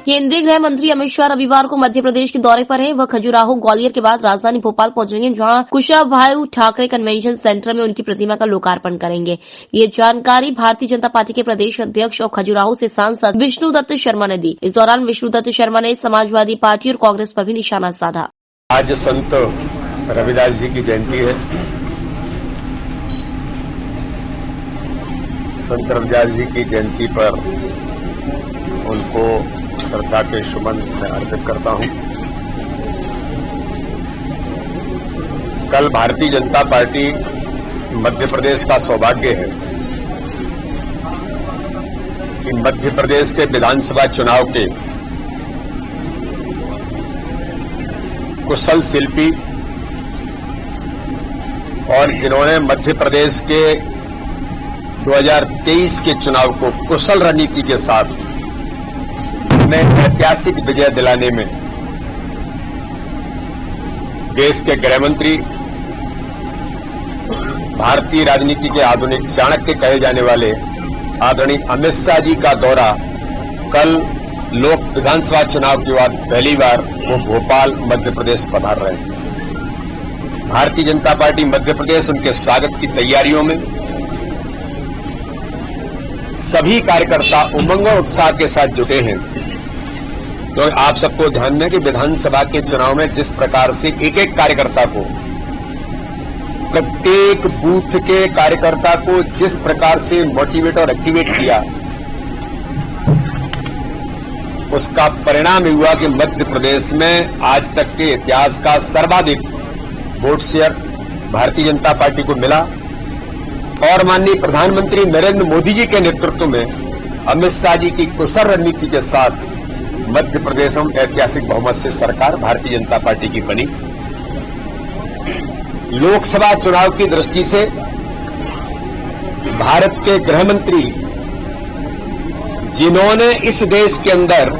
केंद्रीय गृह मंत्री अमित शाह रविवार को मध्य प्रदेश के दौरे पर हैं। वह खजुराहो ग्वालियर के बाद राजधानी भोपाल पहुंचेंगे, जहां कुशाभाऊ ठाकरे कन्वेंशन सेंटर में उनकी प्रतिमा का लोकार्पण करेंगे। ये जानकारी भारतीय जनता पार्टी के प्रदेश अध्यक्ष और खजुराहो से सांसद विष्णुदत्त शर्मा ने दी। इस दौरान विष्णुदत्त शर्मा ने समाजवादी पार्टी और कांग्रेस पर भी निशाना साधा। आज संत रविदास जी की जयंती है। संत रविदास जी की जयंती पर उनको श्रद्धा के सुमन अर्पित करता हूं। कल भारतीय जनता पार्टी मध्य प्रदेश का सौभाग्य है कि मध्य प्रदेश के विधानसभा चुनाव के कुशल शिल्पी और जिन्होंने मध्य प्रदेश के 2023 के चुनाव को कुशल रणनीति के साथ में ऐतिहासिक विजय दिलाने में देश के गृह मंत्री, भारतीय राजनीति के आधुनिक चाणक्य कहे जाने वाले आदरणीय अमित शाह जी का दौरा कल लोक विधानसभा चुनाव के बाद पहली बार वो भोपाल मध्य प्रदेश पधार रहे हैं। भारतीय जनता पार्टी मध्य प्रदेश उनके स्वागत की तैयारियों में सभी कार्यकर्ता उमंग और उत्साह के साथ जुटे हैं। तो आप सबको ध्यान में कि विधानसभा के चुनाव में जिस प्रकार से एक एक कार्यकर्ता को, प्रत्येक बूथ के कार्यकर्ता को जिस प्रकार से मोटिवेट और एक्टिवेट किया, उसका परिणाम हुआ कि मध्य प्रदेश में आज तक के इतिहास का सर्वाधिक vote share Bharatiya Janata party को मिला और माननीय प्रधानमंत्री नरेंद्र मोदी जी के नेतृत्व में अमित शाह जी की कुशल रणनीति के साथ मध्य प्रदेश में ऐतिहासिक बहुमत से सरकार भारतीय जनता पार्टी की बनी। लोकसभा चुनाव की दृष्टि से भारत के गृह मंत्री, जिन्होंने इस देश के अंदर,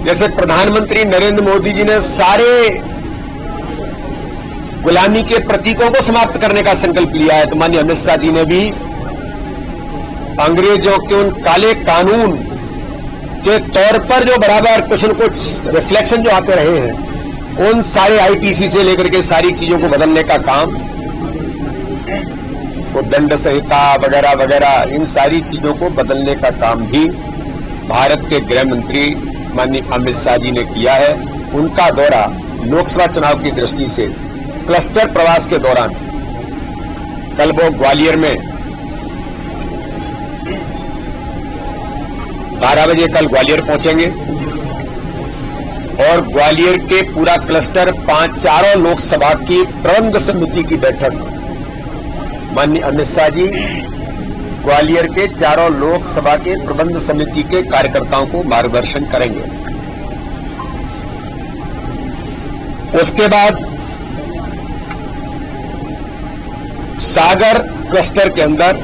जैसे प्रधानमंत्री नरेंद्र मोदी जी ने सारे गुलामी के प्रतीकों को समाप्त करने का संकल्प लिया है, तो माननीय अमित शाह जी ने भी अंग्रेजों के उन काले कानून के तौर पर जो बराबर कुछ न कुछ रिफ्लेक्शन जो आते रहे हैं, उन सारे आईपीसी से लेकर के सारी चीजों को बदलने का काम, वो दंड संहिता वगैरह वगैरह, इन सारी चीजों को बदलने का काम भी भारत के गृह मंत्री माननीय अमित शाह जी ने किया है। उनका दौरा लोकसभा चुनाव की दृष्टि से क्लस्टर प्रवास के दौरान कल वो ग्वालियर में 12 बजे कल ग्वालियर पहुंचेंगे और ग्वालियर के पूरा क्लस्टर चारों लोकसभा की प्रबंध समिति की बैठक माननीय अमित शाह जी ग्वालियर के चारों लोकसभा के प्रबंध समिति के कार्यकर्ताओं को मार्गदर्शन करेंगे। उसके बाद सागर क्लस्टर के अंदर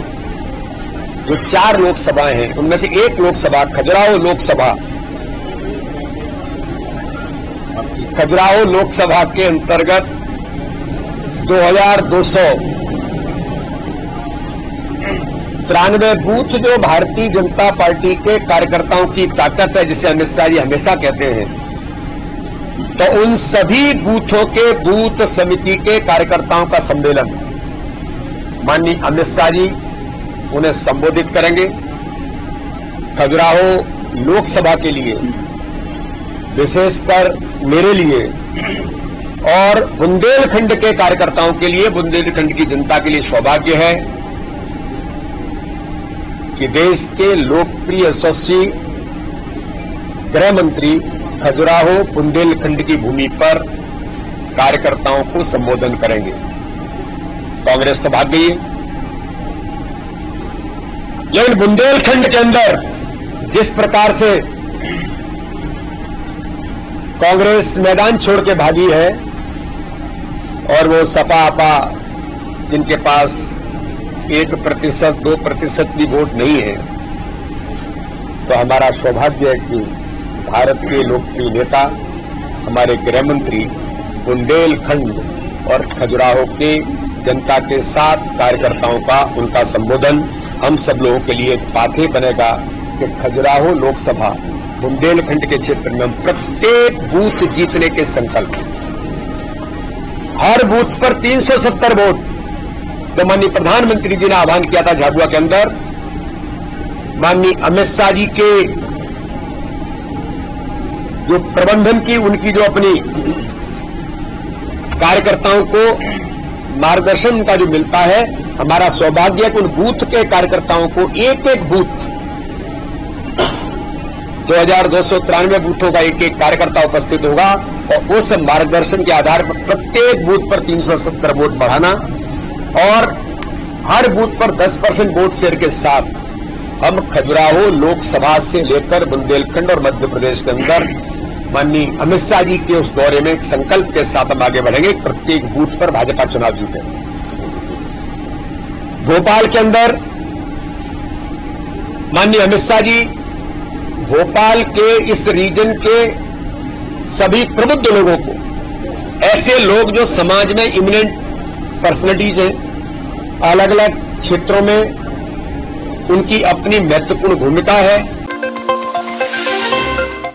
जो 4 लोकसभाएं हैं, उनमें से एक लोकसभा खजुराहो लोकसभा के अंतर्गत 2293 बूथ जो भारतीय जनता पार्टी के कार्यकर्ताओं की ताकत है, जिसे अमित शाह जी हमेशा कहते हैं, तो उन सभी बूथों के बूथ समिति के कार्यकर्ताओं का सम्मेलन माननीय अमित शाह जी उन्हें संबोधित करेंगे। खजुराहो लोकसभा के लिए, विशेषकर मेरे लिए और बुंदेलखंड के कार्यकर्ताओं के लिए, बुंदेलखंड की जनता के लिए सौभाग्य है कि देश के लोकप्रिय यशस्वी गृह मंत्री खजुराहो बुंदेलखंड की भूमि पर कार्यकर्ताओं को संबोधन करेंगे। कांग्रेस तो भाग गई है, लेकिन बुंदेलखंड के अंदर जिस प्रकार से कांग्रेस मैदान छोड़ के भागी है और वो सपा आपा जिनके पास 1% 2% भी वोट नहीं है, तो हमारा सौभाग्य है कि भारत के लोकप्रिय नेता हमारे गृह मंत्री बुंदेलखंड और खजुराहो के जनता के साथ कार्यकर्ताओं का उनका संबोधन हम सब लोगों के लिए एक पाथे बनेगा कि खजुराहो लोकसभा बुंदेलखंड के क्षेत्र में हम प्रत्येक बूथ जीतने के संकल्प, हर बूथ पर 370 वोट। तो माननीय प्रधानमंत्री जी ने आह्वान किया था झाबुआ के अंदर, माननीय अमित शाह जी के जो प्रबंधन की, उनकी जो अपनी कार्यकर्ताओं को मार्गदर्शन का जो मिलता है, हमारा सौभाग्य है कि उन बूथ के कार्यकर्ताओं को एक एक बूथ 2293 बूथों का एक एक कार्यकर्ता उपस्थित होगा और उस मार्गदर्शन के आधार पर प्रत्येक बूथ पर 370 वोट बढ़ाना और हर बूथ पर 10% वोट शेयर के साथ हम खजुराहो लोकसभा से लेकर बुंदेलखंड और मध्य प्रदेश के अंदर माननीय अमित शाह जी के उस दौरे में एक संकल्प के साथ हम आगे बढ़ेंगे, प्रत्येक बूथ पर भाजपा चुनाव जीते। भोपाल के अंदर माननीय अमित शाह जी भोपाल के इस रीजन के सभी प्रबुद्ध लोगों को, ऐसे लोग जो समाज में इमिनेंट पर्सनैलिटीज हैं, अलग अलग क्षेत्रों में उनकी अपनी महत्वपूर्ण भूमिका है,